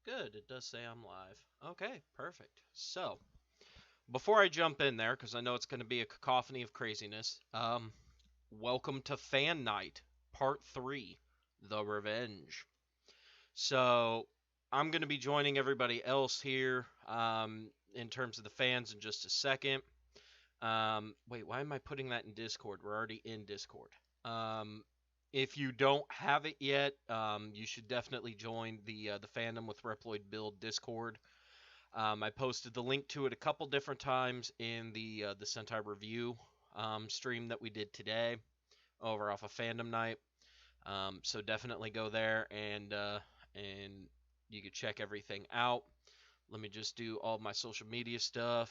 Good, it does say I'm live. Okay, perfect. So, before I jump in there, because I know it's going to be a cacophony of craziness, welcome to Fan Night, Part 3, The Revenge. So, I'm going to be joining everybody else here in terms of the fans in just a second. Wait, why am I putting that in Discord? We're already in Discord. Um, if you don't have it yet, you should definitely join the Fandom with Reploid Bill Discord. I posted the link to it a couple different times in the Sentai review stream that we did today over off of Fandom Night. So definitely go there and you can check everything out. Let me just do all my social media stuff.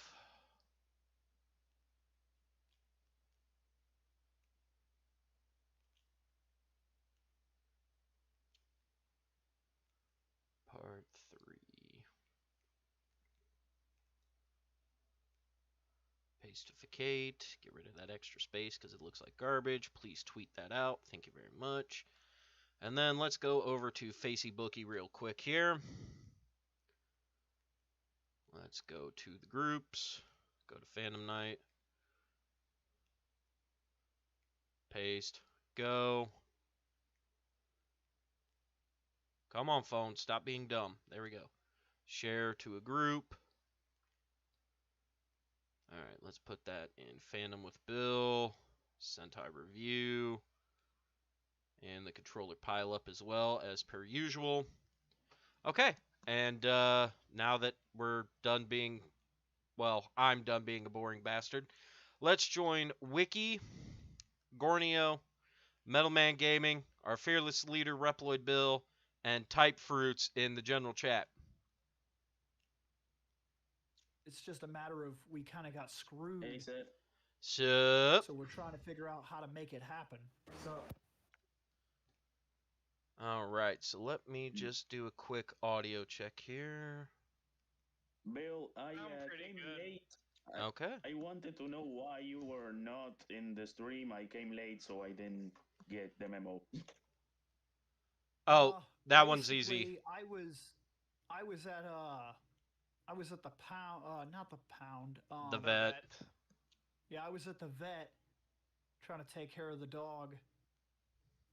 Part 3. Pastificate. Get rid of that extra space because it looks like garbage. Please tweet that out. Thank you very much. And then let's go over to Facybookie real quick here. Let's go to the groups. Go to Fandom Night. Paste. Go. Come on, phone. Stop being dumb. There we go. Share to a group. Alright, let's put that in Fandom with Bill. Sentai Review. And the controller pileup as well, as per usual. Okay, and now that we're done being, well, I'm done being a boring bastard, let's join Wiki, Gornio, Metalman Gaming, our fearless leader Reploid Bill, and Type Fruits in the general chat. It's just a matter of we kind of got screwed. Hey, Seth. So we're trying to figure out how to make it happen. alright, so let me just do a quick audio check here. Bill, I pretty came good. late. Okay. I wanted to know why you were not in the stream. I came late, so I didn't get the memo. Oh, that one's easy. Basically, I was at the pound, not the pound. The vet. Yeah, I was at the vet trying to take care of the dog,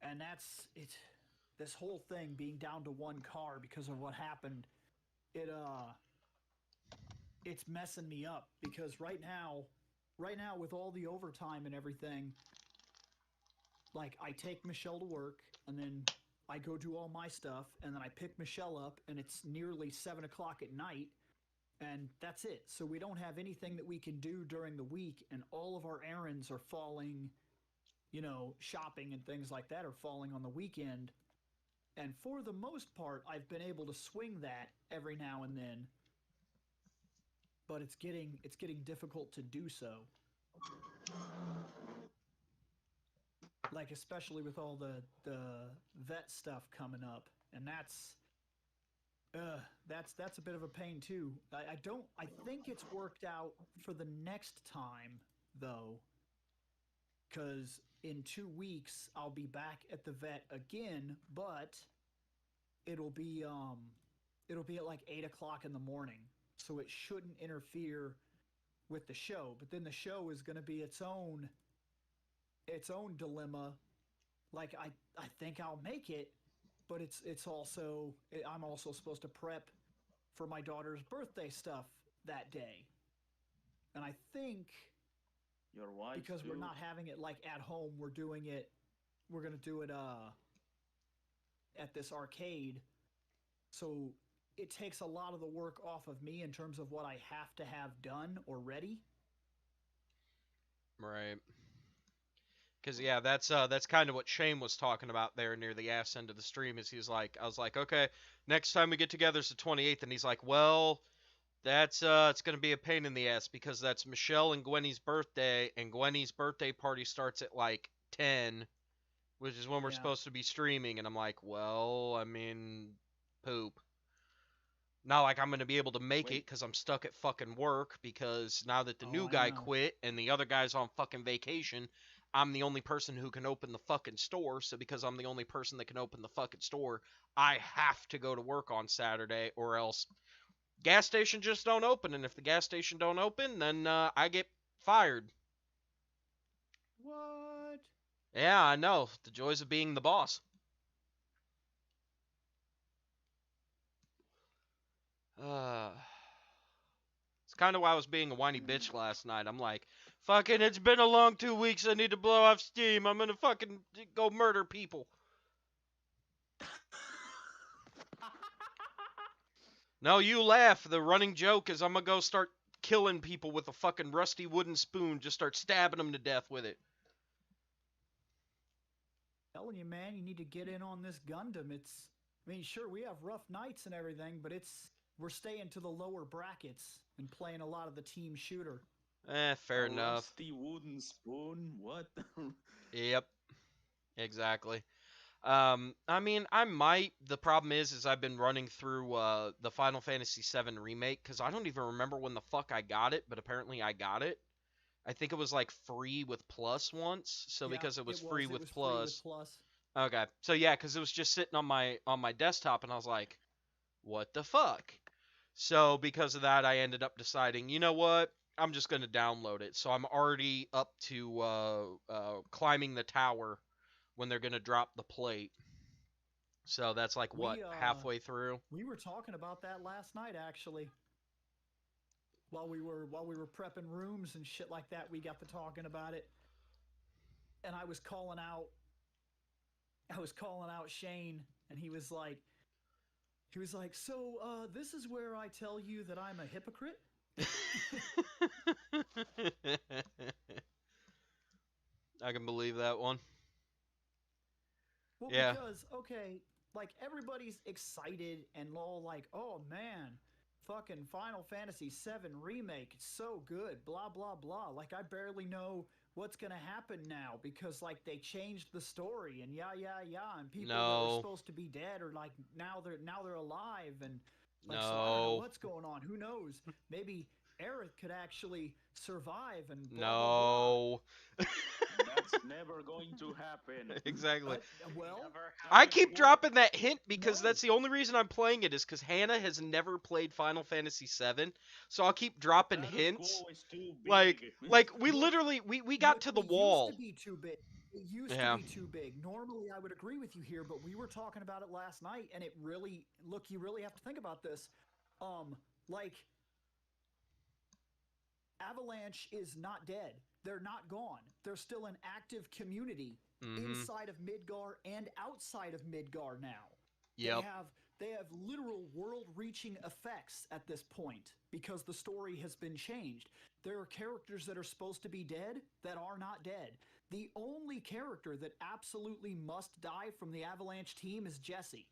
and that's it. This whole thing being down to one car because of what happened, it's messing me up because right now with all the overtime and everything, like I take Michelle to work and then I go do all my stuff and then I pick Michelle up and it's nearly 7 o'clock at night and that's it. So we don't have anything that we can do during the week and all of our errands are falling, shopping and things like that are falling on the weekend. And for the most part, I've been able to swing that every now and then. But it's getting difficult to do so. Like especially with all the vet stuff coming up, and that's a bit of a pain too. I think it's worked out for the next time though, because in 2 weeks I'll be back at the vet again, but it'll be at like 8 o'clock in the morning. So it shouldn't interfere with the show. But then the show is going to be its own dilemma. Like I think I'll make it, but it's also I'm also supposed to prep for my daughter's birthday stuff that day. And I think Your wife because too. we're not having it like at home, we're going to do it at this arcade. So it takes a lot of the work off of me in terms of what I have to have done or ready. Right. Because yeah, that's kind of what Shane was talking about there near the ass end of the stream. Is he's like, I was like, okay, next time we get together is the 28th, and he's like, well, that's it's gonna be a pain in the ass because that's Michelle and Gwenny's birthday, and Gwenny's birthday party starts at like 10, which is when we're supposed to be streaming, and I'm like, well, I mean, poop. Not like I'm going to be able to make it because I'm stuck at fucking work because now that the new guy quit and the other guy's on fucking vacation, I'm the only person who can open the fucking store. So because I'm the only person that can open the fucking store, I have to go to work on Saturday, or else gas station just don't open. And if the gas station don't open, then I get fired. What? Yeah, I know. The joys of being the boss. It's kind of why I was being a whiny bitch last night. I'm like, fucking, it's been a long 2 weeks. I need to blow off steam. I'm gonna fucking go murder people. No, you laugh. The running joke is I'm gonna go start killing people with a fucking rusty wooden spoon. Just start stabbing them to death with it. Telling you, man, you need to get in on this Gundam. I mean, sure, we have rough nights and everything, but we're staying to the lower brackets and playing a lot of the team shooter. Fair enough. Rusty wooden spoon? What? Yep. Exactly. I mean, I might. The problem is I've been running through the Final Fantasy VII remake because I don't even remember when the fuck I got it, but apparently I got it. I think it was like free with Plus once, so Yeah, because it was free with free Plus. with Plus. Okay, so yeah, because it was just sitting on my desktop, and I was like, what the fuck? So because of that, I ended up deciding, you know what? I'm just gonna download it. So I'm already up to climbing the tower when they're gonna drop the plate. So that's like what, halfway through? We were talking about that last night, actually. While we were prepping rooms and shit like that, we got to talking about it, and I was calling out Shane, and he was like, so this is where I tell you that I'm a hypocrite. I can believe that one. Well, Yeah. because, okay, like, everybody's excited and all like, oh man, fucking Final Fantasy VII Remake, it's so good, blah, blah, blah. Like, I barely know what's gonna happen now because, like, they changed the story and and people that were supposed to be dead are like, now they're alive, and like, so I don't know what's going on. Who knows? Maybe Aerith could actually survive and blah, blah, blah. That's never going to happen. Exactly. Well, I keep dropping that hint because that's the only reason I'm playing it is because Hannah has never played Final Fantasy VII, so I'll keep dropping hints. Like we literally we got to the wall. It used to be too big. It used to be too big. Normally, I would agree with you here, but we were talking about it last night, and it really you really have to think about this. Like, Avalanche is not dead. They're not gone. They're still an active community inside of Midgar and outside of Midgar now. Yep. They have literal world-reaching effects at this point because the story has been changed. There are characters that are supposed to be dead that are not dead. The only character that absolutely must die from the Avalanche team is Jesse.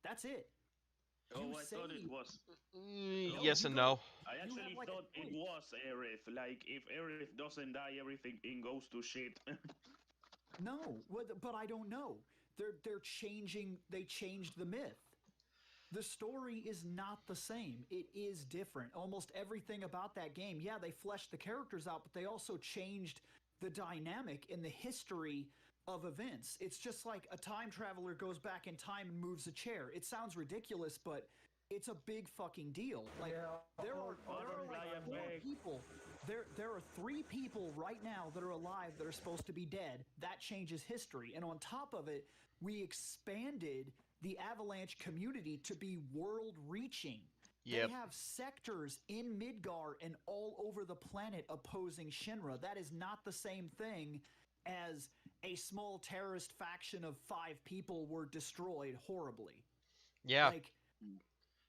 That's it. I thought it was. Yes and no. I actually thought it was Aerith. Like, if Aerith doesn't die, everything goes to shit. No, but I don't know. They're changing. They changed the myth. The story is not the same. It is different. Almost everything about that game. Yeah, they fleshed the characters out, but they also changed the dynamic in the history of events. It's just like a time traveler goes back in time and moves a chair. It sounds ridiculous, but it's a big fucking deal. Like, there are like 4 people. There are 3 people right now that are alive that are supposed to be dead. That changes history. And on top of it, we expanded the Avalanche community to be world-reaching. Yep. They have sectors in Midgar and all over the planet opposing Shinra. That is not the same thing as a small terrorist faction of 5 people were destroyed horribly. Yeah. Like,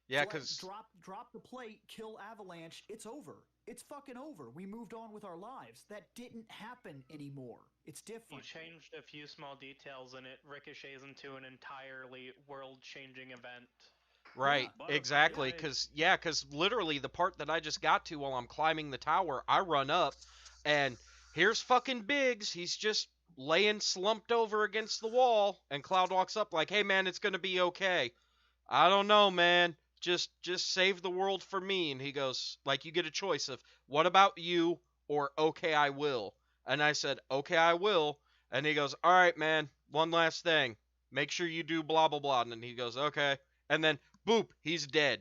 yeah, because drop the plate, kill Avalanche, it's over. It's fucking over. We moved on with our lives. That didn't happen anymore. It's different. You changed a few small details and it ricochets into an entirely world-changing event. Right, exactly, because literally the part that I just got to while I'm climbing the tower, I run up, and here's fucking Biggs, he's just laying slumped over against the wall, and Cloud walks up like, hey man, it's gonna be okay. I don't know, man, just save the world for me, and he goes, like, you get a choice of, what about you, or okay, I will. And I said, okay, I will. And he goes, all right, man, one last thing. Make sure you do blah, blah, blah. And then he goes, okay. And then, boop, he's dead.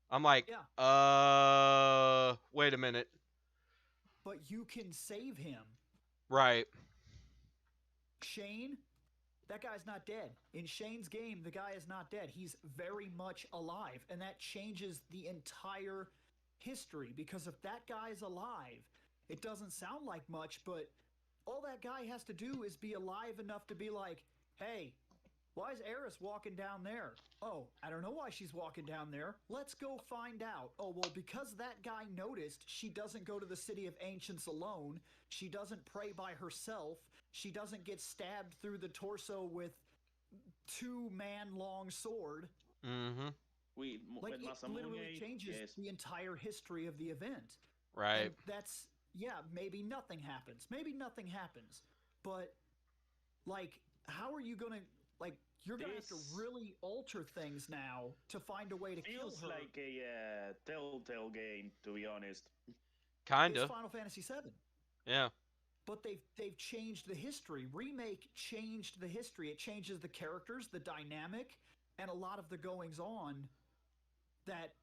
I'm like, Yeah, wait a minute. but you can save him. Right. Shane, that guy's not dead. In Shane's game, the guy is not dead. He's very much alive. And that changes the entire history. Because if that guy's alive, it doesn't sound like much, but all that guy has to do is be alive enough to be like, hey, why is Eris walking down there? Oh, I don't know why she's walking down there. Let's go find out. Oh, well, because that guy noticed she doesn't go to the City of Ancients alone. She doesn't pray by herself. She doesn't get stabbed through the torso with 2-man-long sword. Mm-hmm. Like, it literally changes the entire history of the event. Right. And that's, yeah, maybe nothing happens. Maybe nothing happens. But, like, how are you going to... Like, you're going to have to really alter things now to find a way to kill her. Feels like a Telltale game, to be honest. Kinda. It's Final Fantasy VII. Yeah. But they've changed the history. Remake changed the history. It changes the characters, the dynamic, and a lot of the goings-on that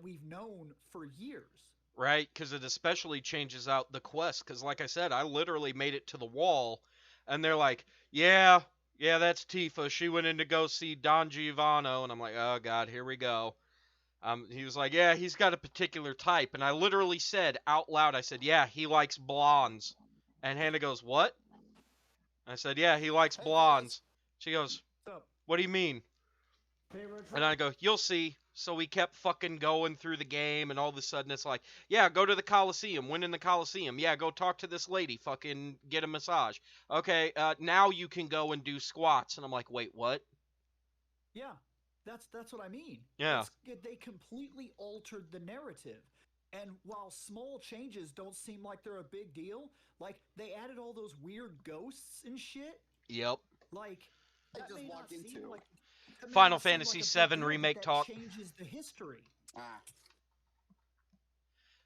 we've known for years. Right, because it especially changes out the quest. Because, like I said, I literally made it to the wall, and they're like, yeah, that's Tifa. She went in to go see Don Giovanni, and I'm like, oh, God, here we go. He was like, yeah, he's got a particular type. And I literally said out loud, I said, yeah, he likes blondes. And Hannah goes, what? I said, yeah, he likes blondes. She goes, what do you mean? And I go, you'll see. So we kept fucking going through the game, and all of a sudden it's like, yeah, go to the Coliseum, win in the Coliseum. Yeah, go talk to this lady, fucking get a massage. Okay, now you can go and do squats. And I'm like, wait, what? Yeah, that's what I mean. Yeah. They completely altered the narrative. And while small changes don't seem like they're a big deal, like, they added all those weird ghosts and shit. Yep. Like, I that just may walked not seem into like... Final Fantasy VII remake that talk. Changes the history.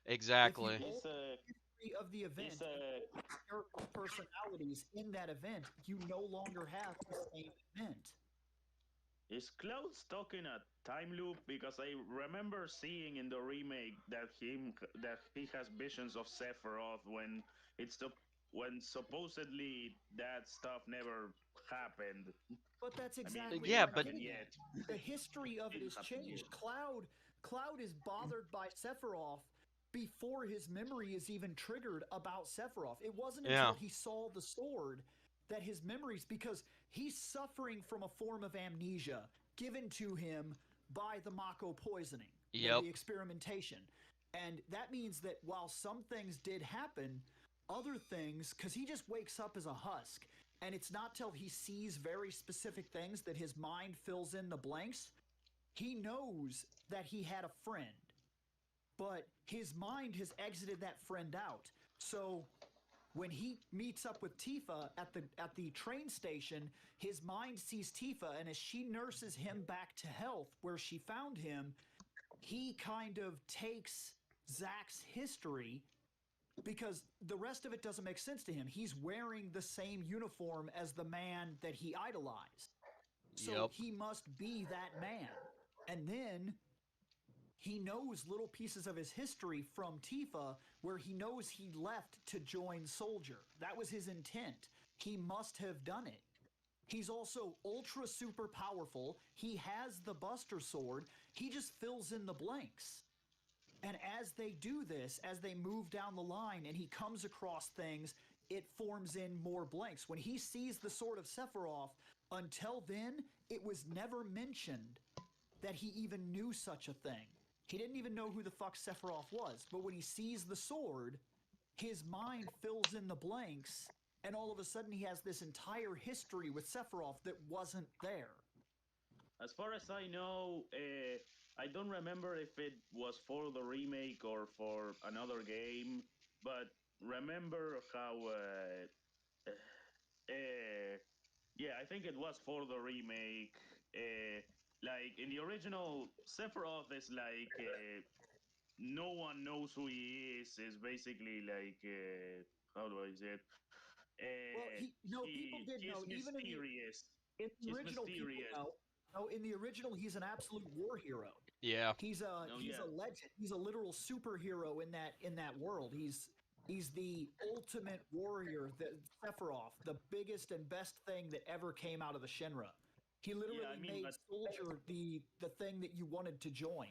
Exactly. If you the history of the event, character personalities in that event, you no longer have the same event. Is Cloud stuck in a time loop? Because I remember seeing in the remake that he has visions of Sephiroth when when supposedly that stuff never happened. But that's exactly but the history of it has changed. Cloud is bothered by Sephiroth before his memory is even triggered about Sephiroth. It wasn't until he saw the sword that his memories, because he's suffering from a form of amnesia given to him by the Mako poisoning, the experimentation. And that means that while some things did happen, other things, because he just wakes up as a husk, and it's not till he sees very specific things that his mind fills in the blanks. He knows that he had a friend, but his mind has exited that friend out. So when he meets up with Tifa at the train station, his mind sees Tifa, and as she nurses him back to health where she found him, he kind of takes Zack's history, because the rest of it doesn't make sense to him. He's wearing the same uniform as the man that he idolized. So he must be that man. And then he knows little pieces of his history from Tifa, where he knows he left to join Soldier. That was his intent. He must have done it. He's also ultra super powerful. He has the Buster Sword. He just fills in the blanks. And as they do this, as they move down the line and he comes across things, it forms in more blanks. When he sees the Sword of Sephiroth, until then, it was never mentioned that he even knew such a thing. He didn't even know who the fuck Sephiroth was. But when he sees the sword, his mind fills in the blanks, and all of a sudden he has this entire history with Sephiroth that wasn't there. As far as I know, I don't remember if it was for the remake or for another game, but remember how... yeah, I think it was for the remake. Like, in the original, Sephiroth is like... no one knows who he is basically like... how do I say it? Well, people did He's know, even mysterious. in the He's original, people mysterious. know. No, in the original, he's an absolute war hero. Yeah. He's a Oh he's yeah. a legend. He's a literal superhero in that world. He's the ultimate warrior, the Sephiroth, the biggest and best thing that ever came out of the Shinra. He literally Yeah, I mean, made but Soldier the thing that you wanted to join.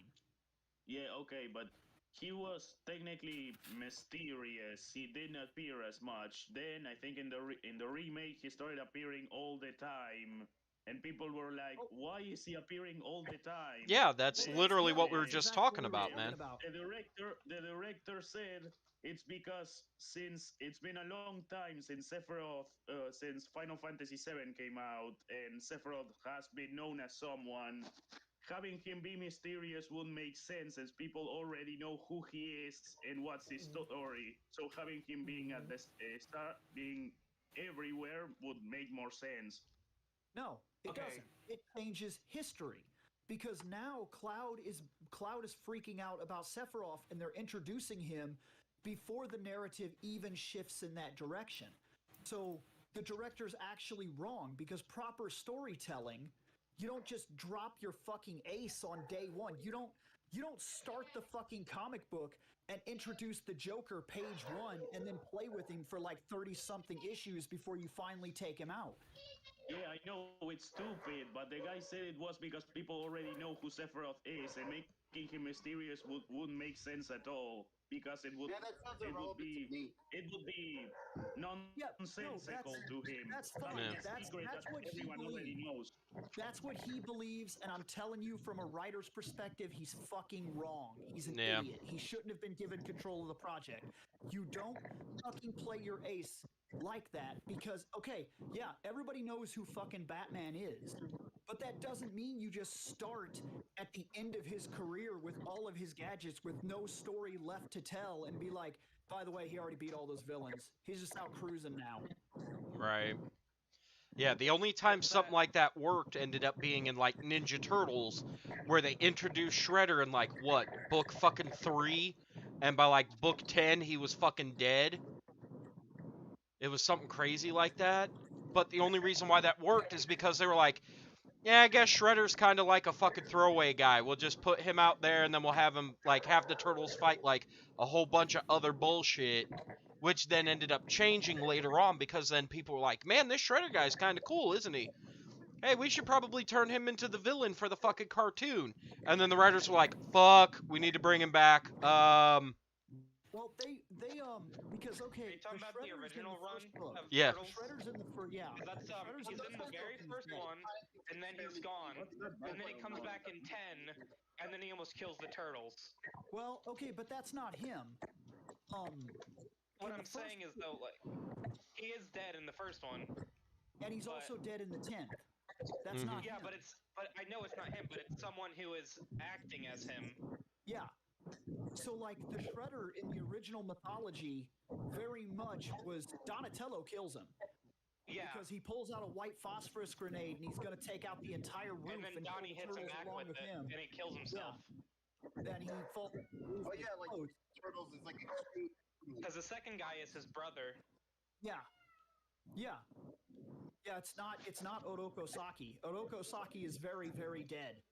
yeah, okay, but he was technically mysterious. He didn't appear as much. Then I think in the remake he started appearing all the time, and people were like, Oh, "Why is he appearing all the time?" Yeah, that's well, literally what we were that's just exactly talking what we were about, talking man. about. The director said it's because since it's been a long time since since Final Fantasy VII came out, and Sephiroth has been known as someone, having him be mysterious would make sense as people already know who he is and what's his story. So having him being at the start, being everywhere, would make more sense. No, it doesn't. It changes history because now Cloud is freaking out about Sephiroth, and they're introducing him before the narrative even shifts in that direction. So the director's actually wrong because proper storytelling, you don't just drop your fucking ace on day one. You don't start the fucking comic book and introduce the Joker page 1 and then play with him for like 30 something issues before you finally take him out. Yeah, I know it's stupid, but the guy said it was because people already know who Sephiroth is, and making him mysterious wouldn't make sense at all because Yeah, that sounds irrelevant to me. it would be Yeah, no, nonsensical to him that's having a fine. Yeah. secret that That's what he everyone already believes. knows. That's what he believes, and I'm telling you from a writer's perspective, he's fucking wrong. He's an Yeah. idiot. He shouldn't have been given control of the project. You don't fucking play your ace like that because, okay, yeah, everybody knows who fucking Batman is, but that doesn't mean you just start at the end of his career with all of his gadgets with no story left to tell and be like, by the way, he already beat all those villains. He's just out cruising now. Right. Yeah, the only time something like that worked ended up being in like Ninja Turtles, where they introduced Shredder in like what, book fucking 3, and by like book 10 he was fucking dead. It was something crazy like that. But the only reason why that worked is because they were like, yeah, I guess Shredder's kind of like a fucking throwaway guy. We'll just put him out there and then we'll have him like have the turtles fight like a whole bunch of other bullshit, which then ended up changing later on because then people were like, man, this Shredder guy's kind of cool, isn't he? Hey, we should probably turn him into the villain for the fucking cartoon. And then the writers were like, fuck, we need to bring him back. Well, because Are okay, you talking about the Shredder's in original the run first book. of Yeah. Turtles? Shredder's in the first, yeah. 'Cause that's Shredder's he's in the first very book and first he's dead. one, and then he's gone, and then he comes back in 10, and then he almost kills the turtles. Well, okay, but that's not him. What in I'm the first saying is though, like, he is dead in the first one. and he's but- also dead in the 10th. That's not Yeah, him. but I know it's not him, but it's someone who is acting as him. Yeah. So like the Shredder in the original mythology very much was Donatello kills him. Yeah. Because he pulls out a white phosphorus grenade and he's going to take out the entire roof And then kill Donnie the hits him turtles back along with it, him. and he kills himself. Then he falls. Oh yeah, like Turtles is like extreme. Because the second guy is his brother. Yeah. Yeah. Yeah, it's not Oroko Saki. Oroko Saki is very, very dead.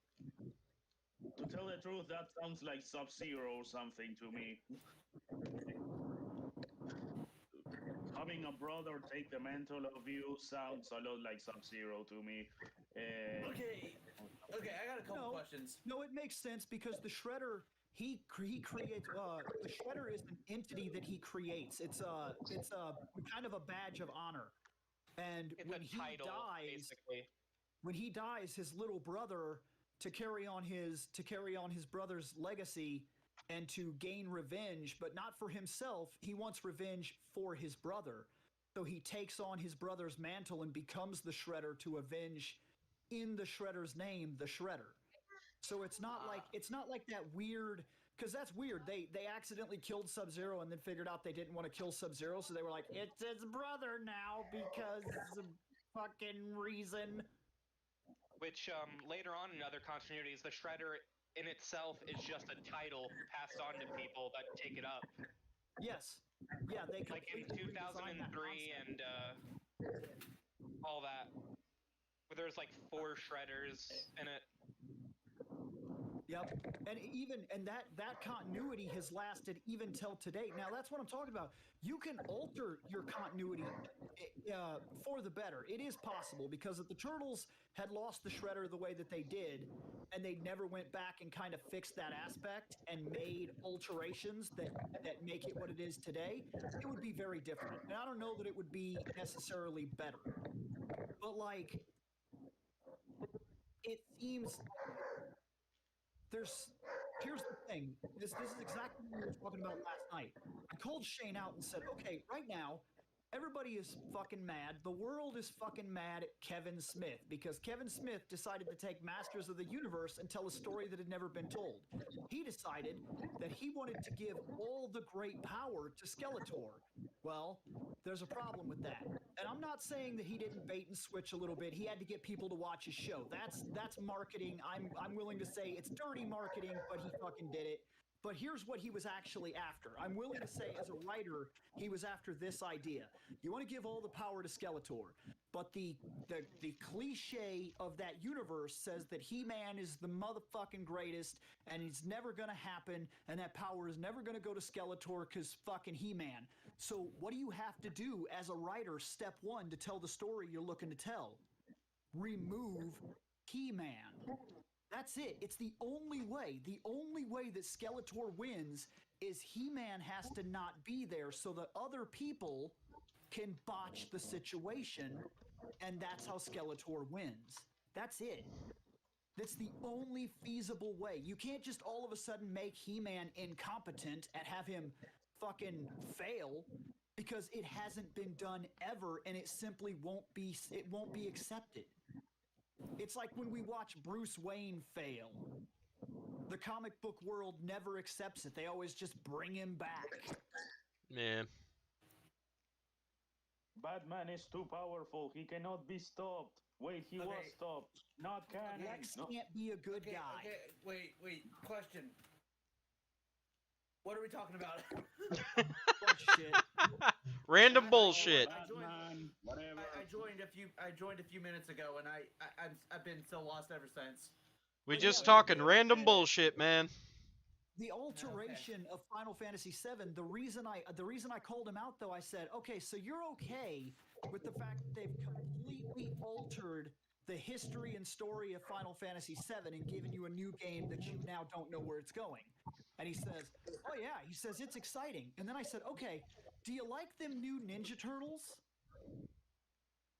To tell the truth, that sounds like Sub-Zero or something to me. Having a brother take the mantle of you sounds a lot like Sub-Zero to me. Okay, I got a couple No. questions. No, it makes sense because the Shredder he creates the Shredder is an entity that he creates. It's a kind of a badge of honor. And It's when a he title, dies, basically. his little brother to carry on his brother's legacy and to gain revenge, but not for himself. He wants revenge for his brother. So he takes on his brother's mantle and becomes the Shredder to avenge in the Shredder's name, the Shredder. So it's not like that weird, because that's weird. They accidentally killed Sub-Zero and then figured out they didn't want to kill Sub-Zero, so they were like, it's his brother now because of fucking reason. Which later on in other continuities, the Shredder in itself is just a title passed on to people that take it up. Yes, Yeah, they Like in completely redesigned that 2003 concept. and all that. Where there's like 4 shredders in it. Yep, and that continuity has lasted even till today. Now that's what I'm talking about. You can alter your continuity for the better. It is possible because if the Turtles had lost the Shredder the way that they did, and they never went back and kind of fixed that aspect and made alterations that make it what it is today, it would be very different. And I don't know that it would be necessarily better, but like it seems there's here's the thing. This is exactly what we were talking about last night. I called Shane out and said, okay, right now, everybody is fucking mad. The world is fucking mad at Kevin Smith because Kevin Smith decided to take Masters of the Universe and tell a story that had never been told. He decided that he wanted to give all the great power to Skeletor. Well, there's a problem with that. And I'm not saying that he didn't bait and switch a little bit. He had to get people to watch his show. That's marketing. I'm willing to say it's dirty marketing, but he fucking did it. But here's what he was actually after. I'm willing to say, as a writer, he was after this idea. You want to give all the power to Skeletor, but the cliche of that universe says that He-Man is the motherfucking greatest, and it's never gonna happen, and that power is never gonna go to Skeletor because fucking He-Man. So what do you have to do as a writer, step one, to tell the story you're looking to tell? Remove He-Man. That's it. It's the only way. The only way that Skeletor wins is He-Man has to not be there so that other people can botch the situation, and that's how Skeletor wins. That's it. That's the only feasible way. You can't just all of a sudden make He-Man incompetent and have him fucking fail because it hasn't been done ever, and it simply won't be accepted. It's like when we watch Bruce Wayne fail. The comic book world never accepts it. They always just bring him back. Yeah. Batman is too powerful. He cannot be stopped. Wait, he was stopped. Not canon. Lex can't be a good guy. Okay, wait. Question. What are we talking about? Bullshit. Random bullshit. Batman, whatever. I joined a few minutes ago, and I've been so lost ever since. We just talking random bullshit, man. The alteration of Final Fantasy VII. The reason I called him out, though, I said, okay, so you're okay with the fact that they've completely altered the history and story of Final Fantasy VII and given you a new game that you now don't know where it's going. And he says, oh yeah, he says, it's exciting. And then I said, okay, do you like them new Ninja Turtles?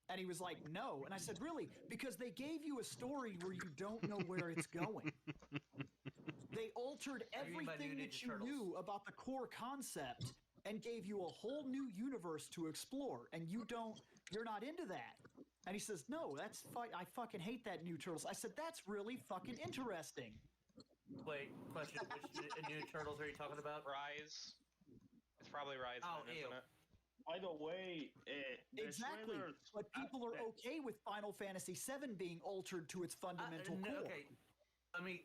And he was like, no. And I said, really? Because they gave you a story where you don't know where it's going. They altered everything that you knew about the core concept and gave you a whole new universe to explore. And you're not into that. And he says, no, I fucking hate that new Turtles. I said, that's really fucking interesting. Wait, question. Which new Turtles are you talking about? Rise. It's probably Rise, then, isn't it? By the way, exactly. But people are okay with Final Fantasy VII being altered to its fundamental core.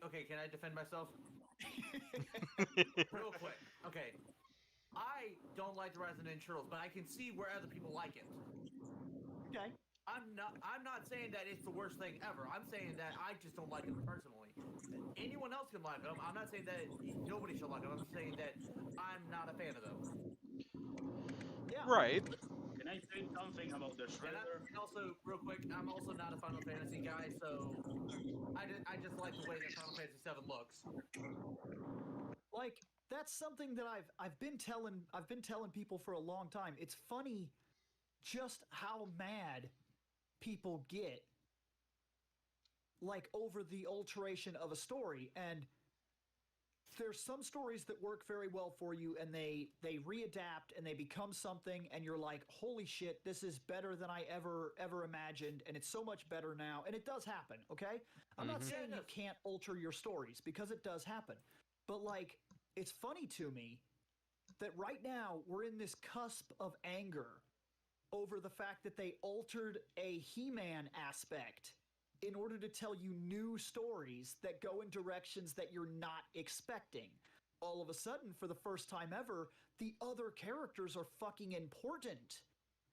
Okay, can I defend myself? Real quick. Okay. I don't like the Rise of the Ninja Turtles, but I can see where other people like it. Okay. I'm not saying that it's the worst thing ever. I'm saying that I just don't like it personally. Anyone else can like them. I'm not saying that nobody should like them. I'm saying that I'm not a fan of them. Yeah. Right. Can I say something about the Shredder? And also, real quick, I'm also not a Final Fantasy guy, so I just like the way that Final Fantasy VII looks. Like, that's something that I've been telling people for a long time. It's funny just how mad people get like over the alteration of a story, and there's some stories that work very well for you and they readapt and they become something and you're like, holy shit, this is better than I ever imagined, and it's so much better now. And it does happen, okay? I'm not saying you can't alter your stories, because it does happen. But like, it's funny to me that right now we're in this cusp of anger over the fact that they altered a He-Man aspect in order to tell you new stories that go in directions that you're not expecting. all of a sudden, for the first time ever, the other characters are fucking important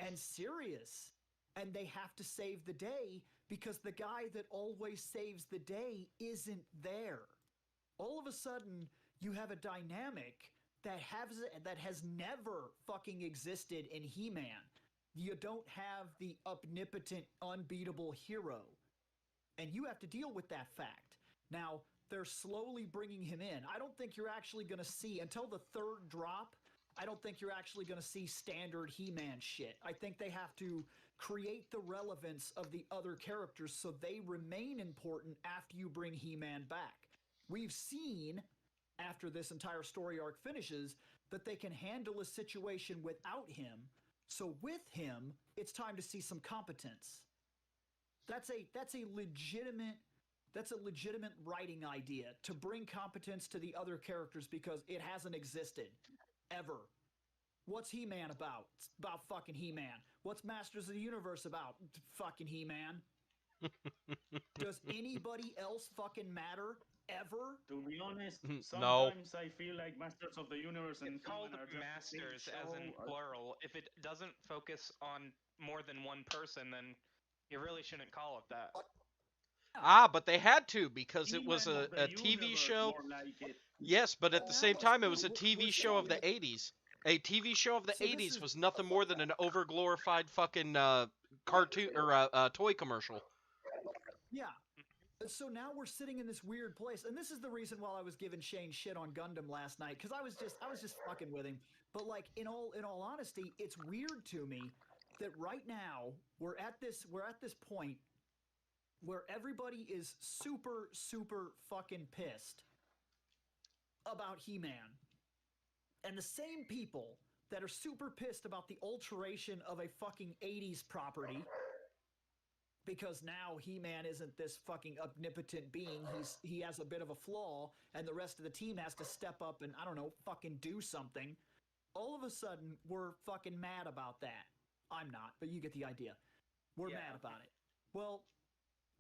and serious. And they have to save the day because the guy that always saves the day isn't there. All of a sudden, you have a dynamic that has never fucking existed in He-Man. You don't have the omnipotent, unbeatable hero. And you have to deal with that fact. Now, they're slowly bringing him in. I don't think you're actually going to see, until the third drop, I don't think you're actually going to see standard He-Man shit. I think they have to create the relevance of the other characters so they remain important after you bring He-Man back. We've seen, after this entire story arc finishes, that they can handle a situation without him. So with him, it's time to see some competence. That's a legitimate writing idea, to bring competence to the other characters, because it hasn't existed ever. What's He-Man about? It's about fucking He-Man. What's Masters of the Universe about? Fucking He-Man. Does anybody else fucking matter ever? To be honest, No. sometimes I feel like Masters of the Universe and It's called He-Man are just the same masters, as in show. plural. If it doesn't focus on more than one person, then you really shouldn't call it that. But they had to, because it was He-Man a of the TV Universe, show. more like it. Yes, but at the same time, it was a We're TV show of the saying 80s. A TV show of the So this 80s is- was nothing more than an overglorified fucking cartoon or toy commercial. Yeah. So now we're sitting in this weird place, and this is the reason why I was giving Shane shit on Gundam last night, because I was just fucking with him. But like, in all honesty, it's weird to me that right now we're at this point where everybody is super fucking pissed about He-Man. And the same people that are super pissed about the alteration of a fucking 80s property, because now He-Man isn't this fucking omnipotent being, he has a bit of a flaw, and the rest of the team has to step up and, I don't know, fucking do something. All of a sudden, we're fucking mad about that. I'm not, but you get the idea. We're mad about it. Well,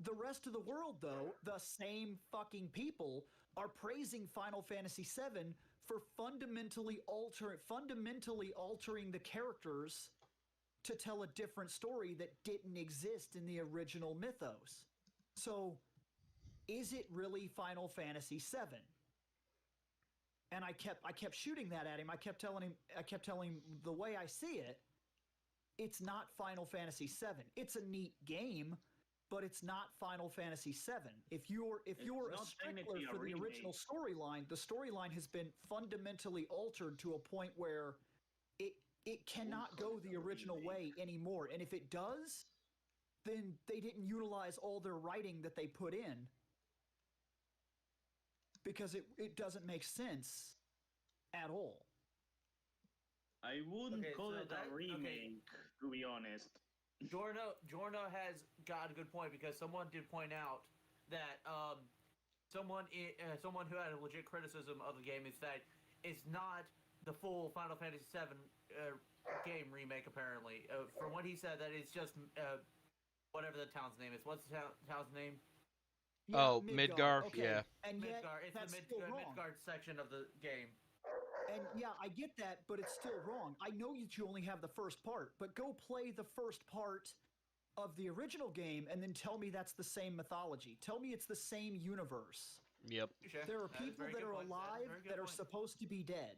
the rest of the world, though, the same fucking people, are praising Final Fantasy VII for fundamentally altering the characters to tell a different story that didn't exist in the original mythos. So, is it really Final Fantasy VII? And I kept shooting that at him. I kept telling him the way I see it, it's not Final Fantasy VII. It's a neat game, but it's not Final Fantasy VII. If you're a not stickler technically a for the original remake. storyline, the storyline has been fundamentally altered to a point where it cannot go the original way anymore. And if it does, then they didn't utilize all their writing that they put in, because it doesn't make sense at all. I wouldn't Okay, call so it that- a remake, to be honest. Jorno has got a good point, because someone did point out that someone who had a legit criticism of the game is that it's not the full Final Fantasy VII game remake. Apparently, from what he said, that it's just whatever the town's name is. What's the town's name? Oh, Midgar, Okay. yeah. And yet, Midgard. It's that's the still wrong. Midgard section of the game. And yeah, I get that, but it's still wrong. I know that you only have the first part, but go play the first part of the original game and then tell me that's the same mythology. Tell me it's the same universe. Yep. There are people that are alive that are supposed to be dead.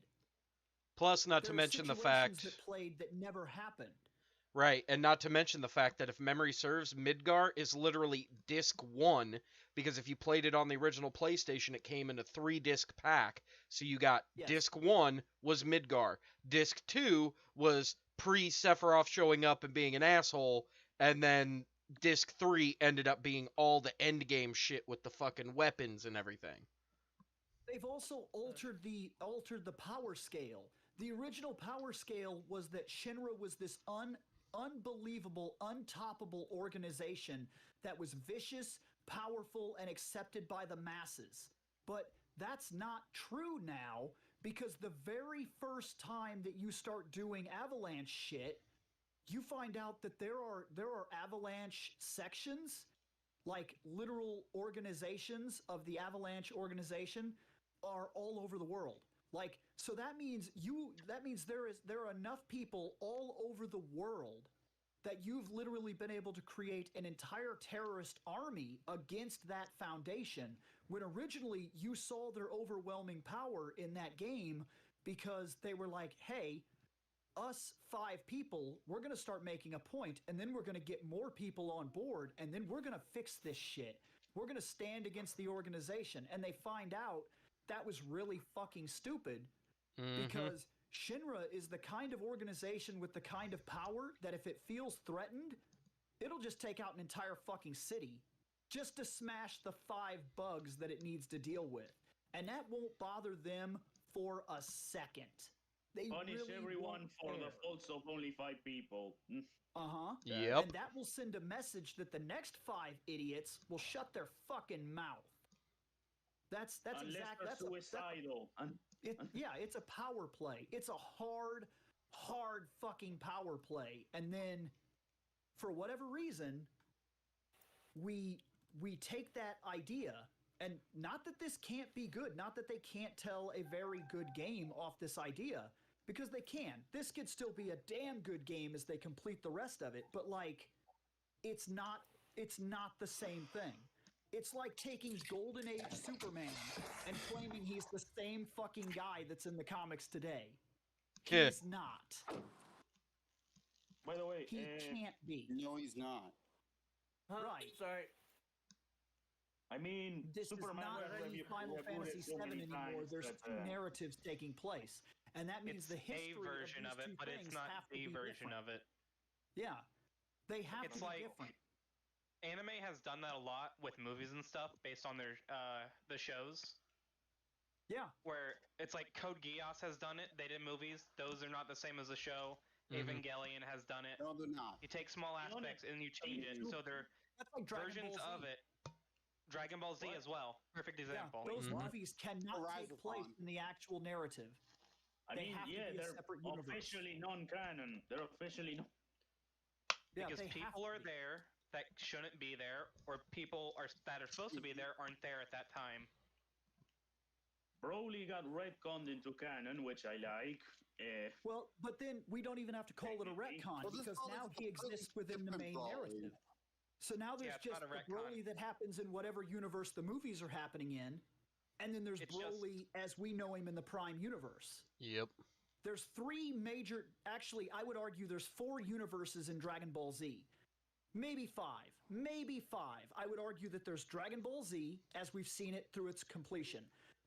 Plus, not to There are mention the situations fact... that played that never happened. Right, and not to mention the fact that if memory serves, Midgar is literally disc 1, because if you played it on the original PlayStation, it came in a 3-disc pack. So you got Yes. disc 1 was Midgar, disc 2 was pre-Sephiroth showing up and being an asshole, and then disc 3 ended up being all the endgame shit with the fucking weapons and everything. They've also altered the power scale. The original power scale was that Shinra was this unbelievable, untoppable organization that was vicious, powerful, and accepted by the masses. But that's not true now, because the very first time that you start doing Avalanche shit, you find out that there are Avalanche sections, like literal organizations of the Avalanche organization, are all over the world. Like, so that means there are enough people all over the world that you've literally been able to create an entire terrorist army against that foundation, when originally you saw their overwhelming power in that game because they were like, hey, us 5 people, we're going to start making a point, and then we're going to get more people on board, and then we're going to fix this shit. We're going to stand against the organization. And they find out that was really fucking stupid, because Shinra is the kind of organization with the kind of power that if it feels threatened, it'll just take out an entire fucking city just to smash the 5 bugs that it needs to deal with. And that won't bother them for a second. They Punish really everyone won't for care. the faults of only 5 people. Yep. And that will send a message that the next 5 idiots will shut their fucking mouth. That's Unless exactly they're suicidal. it's a power play. It's a hard fucking power play. And then, for whatever reason, we take that idea, and not that this can't be good, not that they can't tell a very good game off this idea, because they can. This could still be a damn good game as they complete the rest of it, but like, it's not the same thing. It's like taking Golden Age Superman and claiming he's the same fucking guy that's in the comics today. He's not. By the way, He can't be. No, he's not. Right. Sorry. I mean, This Superman is not was any Final Fantasy VII anymore. There's 2 narratives taking place, and that means It's the history a version of of these it, two but it's things not have to the be version different. of it. Yeah, they have It's to be like different. anime has done that a lot with movies and stuff based on their the shows. Yeah. Where it's like Code Geass has done it. They did movies. Those are not the same as the show. Evangelion has done it. No, they're not. You take small aspects and you change it, so they're That's like Dragon versions Ball Z. of it. Dragon Ball Z as well. Perfect example. Yeah, those movies cannot take Horizon. place in the actual narrative. I They mean, have to yeah, be a they're separate universe. officially non-canon. They're officially non. Yeah, Because they have people to are be. there that shouldn't be there, or people are that are supposed to be there aren't there at that time. Broly got retconned into canon, which I like. Well, but then we don't even have to call it a Technically. retcon, Well, this because Broly's now he completely exists within the different main Broly. narrative. So now there's Yeah, it's just not a the retcon. Broly that happens in whatever universe the movies are happening in, and then there's It's Broly as we know him in the Prime universe. Yep. There's 3 major, actually, I would argue there's 4 universes in Dragon Ball Z. Maybe 5. Maybe 5. I would argue that there's Dragon Ball Z, as we've seen it through its completion.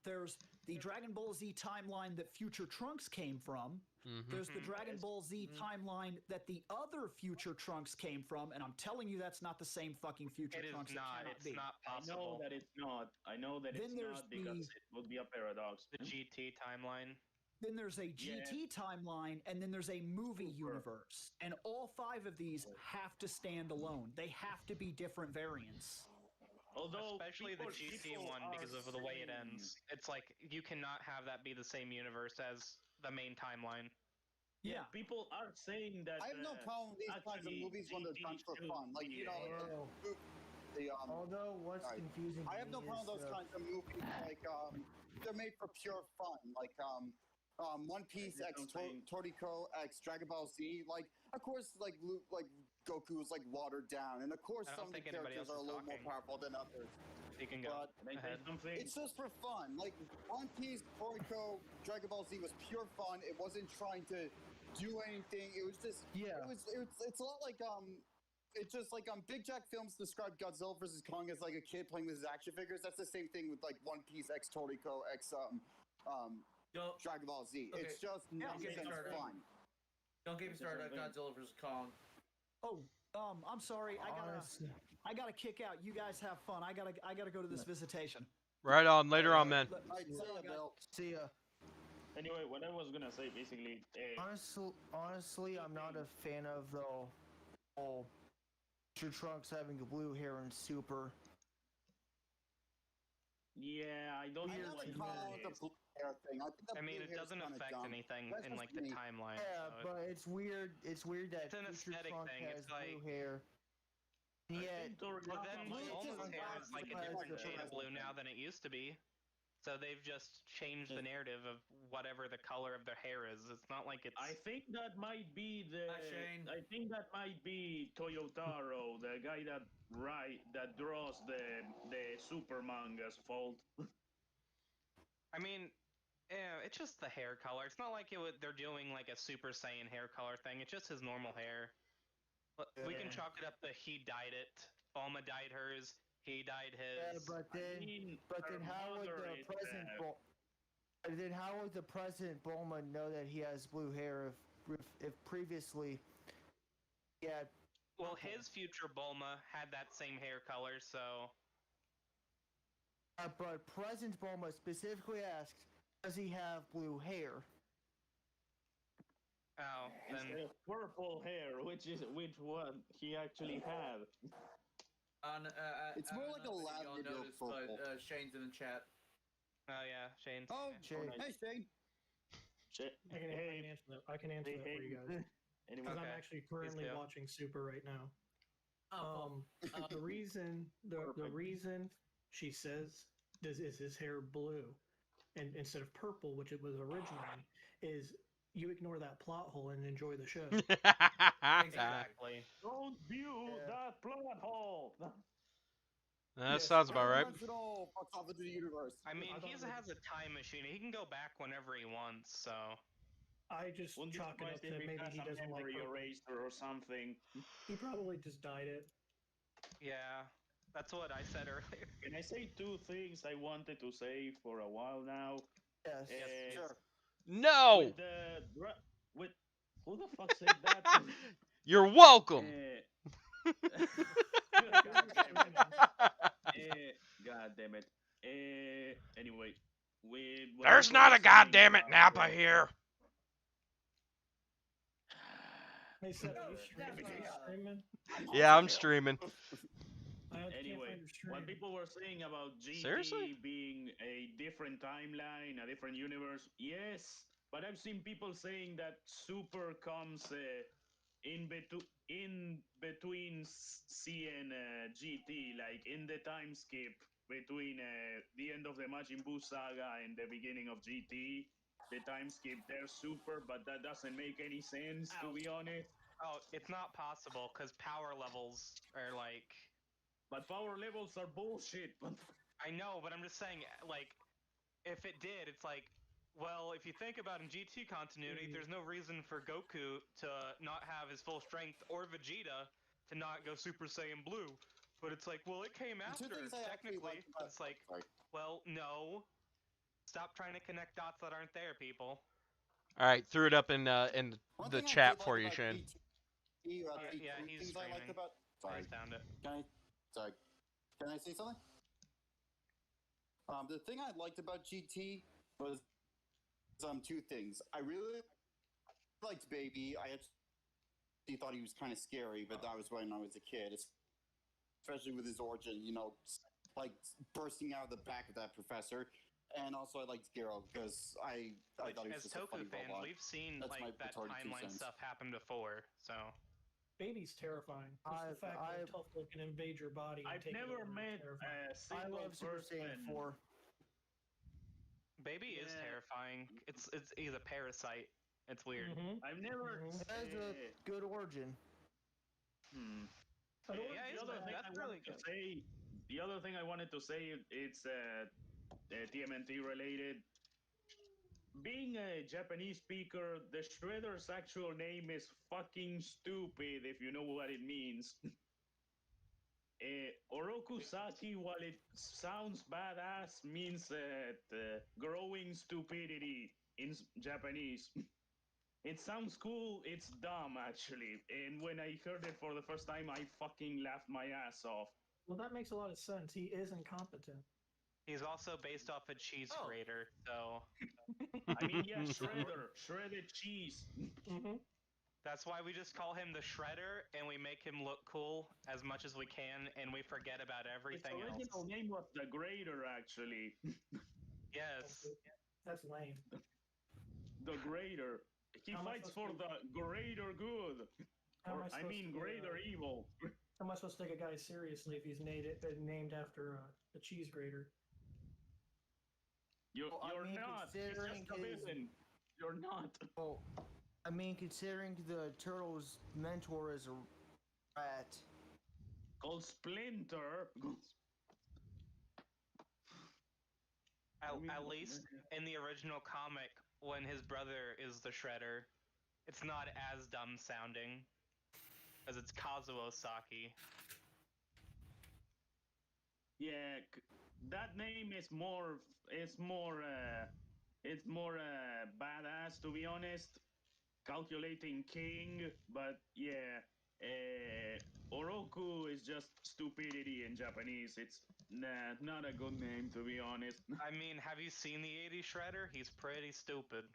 There's the Dragon Ball Z timeline that Future Trunks came from. There's the Dragon Ball Z timeline that the other Future Trunks came from, and I'm telling you that's not the same fucking Future It is Trunks. not. It cannot It's be. not I know possible. that it's not. I know that Then it's there's not because the- it would be a paradox. The GT timeline. Then there's a GT timeline, and then there's a movie universe. And all 5 of these have to stand alone. They have to be different variants. Although Especially the GT one because of the way it ends. It's like you cannot have that be the same universe as the main timeline. Yeah. People are saying that. I have no problem with these kinds of actually, movies when they're done for GT fun. Like, you know, should the Although what's Alright. confusing I to have no me problem with is those kinds of movies. Like, they're made for pure fun. Like, One Piece X something- Toriko X Dragon Ball Z. Like, of course, like Goku is like watered down, and of course I don't some of the think anybody characters else are a is little more talking. powerful than others. You can go But Can I say ahead. something? it's just for fun. Like One Piece, Toriko, Dragon Ball Z was pure fun. It wasn't trying to do anything. It was just It's a lot like It's just like Big Jack Films described Godzilla vs Kong as like a kid playing with his action figures. That's the same thing with like One Piece X Toriko X Dragon Ball Z. Okay. It's just Don't get me nonsense started. fun. Don't get me started on Godzilla vs Kong. Oh, I'm sorry. honestly. I gotta kick out. You guys have fun. I gotta go to this visitation. Right on. Later on, man. I'd say Well, Bill. See ya. Anyway, what I was gonna say basically. Honestly, I'm not a fan of the whole Future Trunks having blue hair and super. Yeah, I don't. I Weird know to the me. call with the blue hair thing. I think the I mean, blue it hair's doesn't kinda affect dumb. anything That's in just like the me. timeline. Yeah, so but it's weird. It's weird that It's an Future aesthetic Trunks thing, has it's blue like- hair. And I yet, think Toriyama But then Blue might is Bulma's just hair black is like a because different of shade of the blue now than it used to be. So they've just changed the narrative of whatever the color of their hair is. It's not like it's. I think that might be Shane. I think that might be Toyotaro, the guy that draws the super manga's fault. I mean, yeah, it's just the hair color. It's not like they're doing like a Super Saiyan hair color thing. It's just his normal hair. We can chalk it up to he dyed it. Bulma dyed hers. He dyed Yeah, his. but then, her how would mother the is, president? Then how would the president Bulma know that he has blue hair if previously he had? Well, his future Bulma had that same hair color, so. But President Bulma specifically asked, "Does he have blue hair?" Oh, then. Instead of purple hair, which one he actually had. It's more like a lavender noticed, purple. but Shane's in the chat. Oh yeah, Shane's. Oh, Shane. hey Shane. I can answer that. I can answer that for you guys. Anyway, Because Okay. I'm actually currently go. watching Super right now. Oh, The reason she says is his hair blue and instead of purple, which it was originally, is you ignore that plot hole and enjoy the show. Exactly. don't view that plot hole. That sounds about right. Dimensional fucks off into the universe. I mean, I he thought it has a time machine. He can go back whenever he wants. So. I just Wouldn't be chalk it up surprised to if maybe has he a doesn't like memory purple. eraser or something. He probably just dyed it. Yeah, that's what I said earlier. Can I say two things I wanted to say for a while now? Yes. Sure. No! With who the fuck said that? You're welcome! God damn it. Anyway, There's not a goddamn it Napa here! Hey, Seth, are you streaming? Yeah, I'm streaming. Anyway, when people were saying about GT Seriously? being a different timeline, a different universe, yes, but I've seen people saying that Super comes in between C and GT, like in the time skip between the end of the Majin Buu saga and the beginning of GT. The time skip there's Super, but that doesn't make any sense, to be honest. Oh, it's not possible because power levels are like. But power levels are bullshit. I know, but I'm just saying, like, if it did, it's like, well, if you think about in GT continuity, there's no reason for Goku to not have his full strength or Vegeta to not go Super Saiyan Blue. But it's like, well, it came after, technically. It's like, well, no. Stop trying to connect dots that aren't there, people. Alright, threw it up in the chat for you, Shane. Yeah, he's streaming. Sorry. I found it. Sorry. Can I say something? The thing I liked about GT was two things. I really liked Baby. I actually thought he was kind of scary, but that was when I was a kid, especially with his origin, like bursting out of the back of that professor. And also, I liked Gero because I thought he was as just a Toku funny fans, robot. we've seen That's like that timeline stuff happen before, so. Baby's terrifying. Just the fact that a tough look can invade your body. I've never met a single person. 4. Baby is terrifying. He's a parasite. It's weird. I've never. It has a good origin. The other thing I wanted to say, it's TMNT related. Being a Japanese speaker, the Shredder's actual name is fucking stupid, if you know what it means. Orokusaki, while it sounds badass, means growing stupidity in Japanese. It sounds cool, it's dumb, actually. And when I heard it for the first time, I fucking laughed my ass off. Well, that makes a lot of sense. He is incompetent. He's also based off a cheese grater, so. I mean, yeah, shredded cheese. That's why we just call him the Shredder, and we make him look cool as much as we can, and we forget about everything else. His original name was the Grater, actually. Yes. That's lame. The Grater. He fights for the greater good. Greater evil. How am I supposed to take a guy seriously if he's named after a cheese grater? You're Well, I you're mean, not. He's considering just a his- villain. You're not. Well, I mean, considering the turtle's mentor is a rat. Called Splinter. At least in the original comic, when his brother is the Shredder, it's not as dumb sounding, as it's Kazuo Saki. Yeah, that name is more. It's more badass, to be honest. Calculating king, but yeah, Oroku is just stupidity in Japanese. It's not a good name, to be honest. I mean, have you seen the 80s Shredder? He's pretty stupid.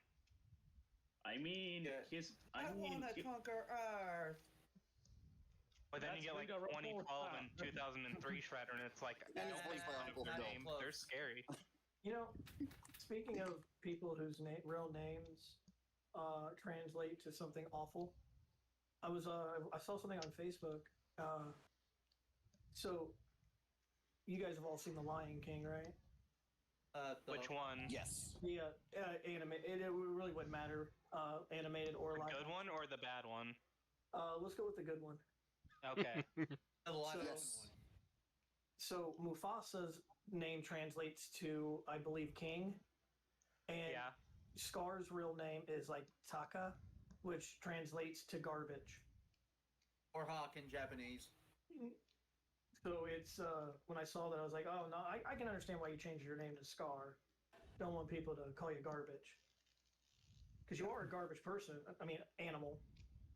I mean, Yeah. I mean, wanna conquer Earth. But then you That's get like Riga 2012 Report. and 2003 Shredder, and it's like, And I it's don't voiced by think Uncle their Phil. names, they're scary. You know, speaking of people whose real names translate to something awful, I saw something on Facebook. So, you guys have all seen The Lion King, right? Which one? Yes. The anime. It really wouldn't matter, animated or The live. good one or the bad one? Let's go with the good one. Okay. The live action Yes. one. So Mufasa's name translates to, I believe, king, and Yeah. Scar's real name is like Taka, which translates to garbage. Or Hawk in Japanese. So it's when I saw that, I was like, oh no, I can understand why you changed your name to Scar. Don't want people to call you garbage, because you are a garbage person. I mean, animal.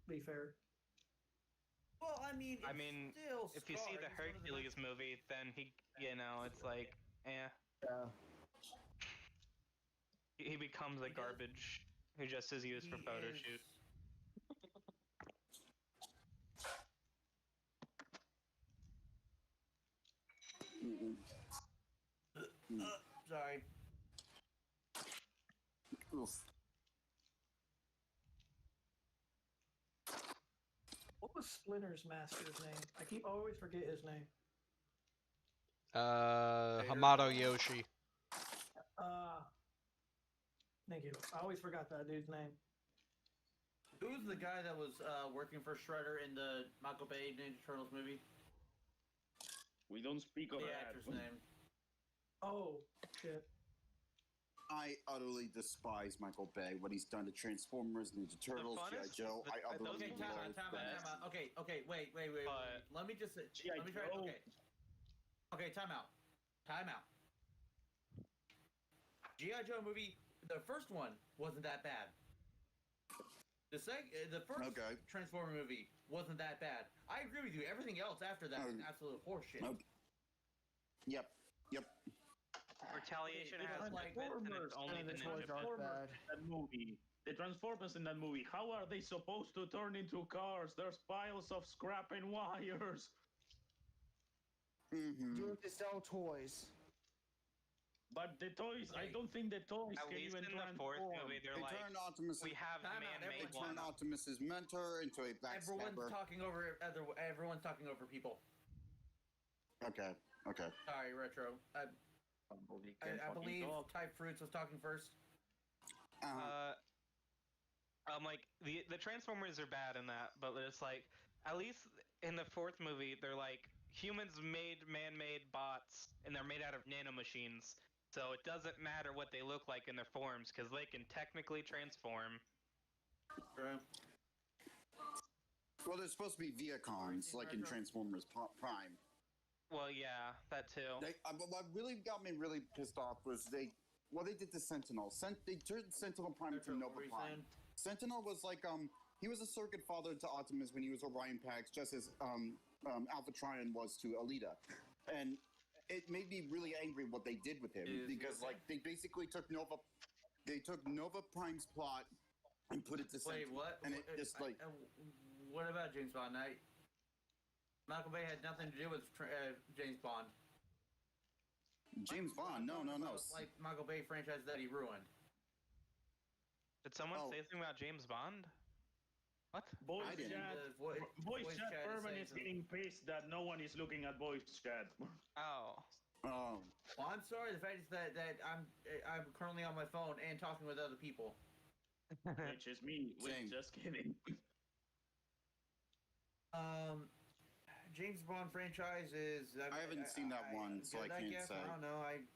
To be fair. Well, I mean, I it's mean, still if you see Scar. the He's one of the Hercules movie, then he, it's like, Yeah. he becomes a He does- garbage who just is used for he photo is- shoot. Sorry. Oof. What was Splinter's master's name? I always forget his name. Hamato Yoshi. Thank you. I always forgot that dude's name. Who's the guy that was working for Shredder in the Michael Bay Ninja Turtles movie? We don't speak of The that. actor's name. Oh shit. I utterly despise Michael Bay. What he's done to Transformers, Ninja Turtles, G.I. funnest- Joe. the- I utterly Okay, time out, loathe time out, that. time out. Okay, wait. But- Let me just say. G.I. Let me try. Joe. Okay, time out. Time out. G.I. Joe movie, the first one wasn't that bad. The first Okay. Transformer movie wasn't that bad. I agree with you. Everything else after that is absolute horseshit. Okay. Yep. Retaliation Okay, has like bits, and it's Transformers, only the This ninja one's bit. not bad. That movie. The Transformers in that movie. How are they supposed to turn into cars? There's piles of scrap and wires. Mm-hmm. You have to sell toys. But the toys, I don't think the toys At can least even in the fourth transform. movie, they're They like, turned Optimus. we have Time out, They man-made turned ones. Optimus's mentor into a Everyone's backstabber. talking over everyone's talking over people. Okay. Sorry, Retro. I believe Type Fruits was talking first. Like the Transformers are bad in that, but it's like at least in the fourth movie, they're like humans made man-made bots, and they're made out of nanomachines. So it doesn't matter what they look like in their forms, because they can technically transform. True. Well, they're supposed to be Viacons, like in Transformers Prime. Well, yeah, that too. What really got me really pissed off was they did to Sentinel. They turned Sentinel Prime Retro, into what Nova were you Prime. saying? Sentinel was like he was a circuit father to Optimus when he was Orion Pax, just as Alpha Trion was to Alita, and it made me really angry what they did with him because like they basically took Nova Prime's plot and put it to Wait, Sentinel. what? And it just like What about James Bond? Michael Bay had nothing to do with James Bond. James Bond. No. Like Michael Bay franchise that he ruined. Did someone Oh. say something about James Bond? What? Voice I didn't. chat. Voice Voice chat. chat is Urban saying is something. getting pissed that no one is looking at voice chat. Oh. Well, I'm sorry. The fact is that I'm currently on my phone and talking with other people. Which is me. Same. Just kidding. James Bond franchise is. I haven't seen that one, so I can't say. I don't know. I've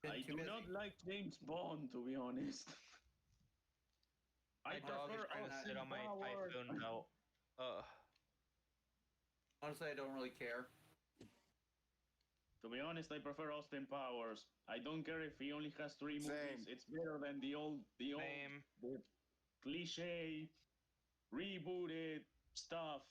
been I too do busy. not like James Bond, to be honest. My dog is trying to sit on my typhoon belt. Honestly, I don't really care. To be honest, I prefer Austin Powers. I don't care if he only has 3 movies. It's better than the old the cliche, rebooted stuff.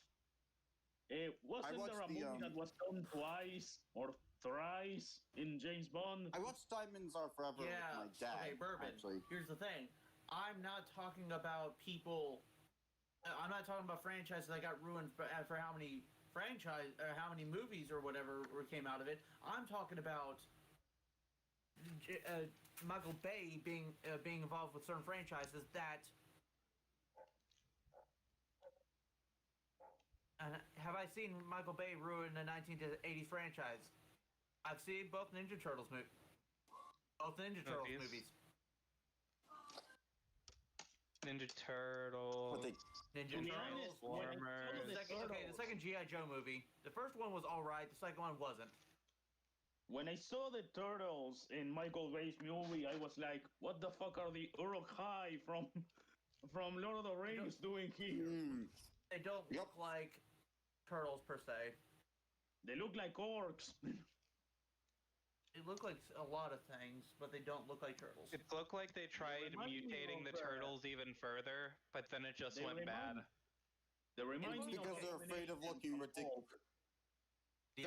Wasn't there a movie that was done twice or thrice in James Bond? I watched Diamonds Are Forever with my dad. Okay, Bourbon. Actually. Here's the thing. I'm not talking about people. I'm not talking about franchises that got ruined for how many how many movies or whatever came out of it. I'm talking about Michael Bay being involved with certain franchises that. Have I seen Michael Bay ruin the 1980s franchise? I've seen both Ninja Turtles movies. Ninja Turtles. Ninja Turtles. The second G.I. Joe movie. The first one was alright, the second one wasn't. When I saw the Turtles in Michael Bay's movie, I was like, what the fuck are the Uruk-hai from Lord of the Rings doing here? They don't look like turtles per se. They look like orcs. They look like a lot of things, but they don't look like turtles. It looked like they tried mutating the turtles even further, but then it just went bad. They remind me because they're afraid of looking ridiculous. They,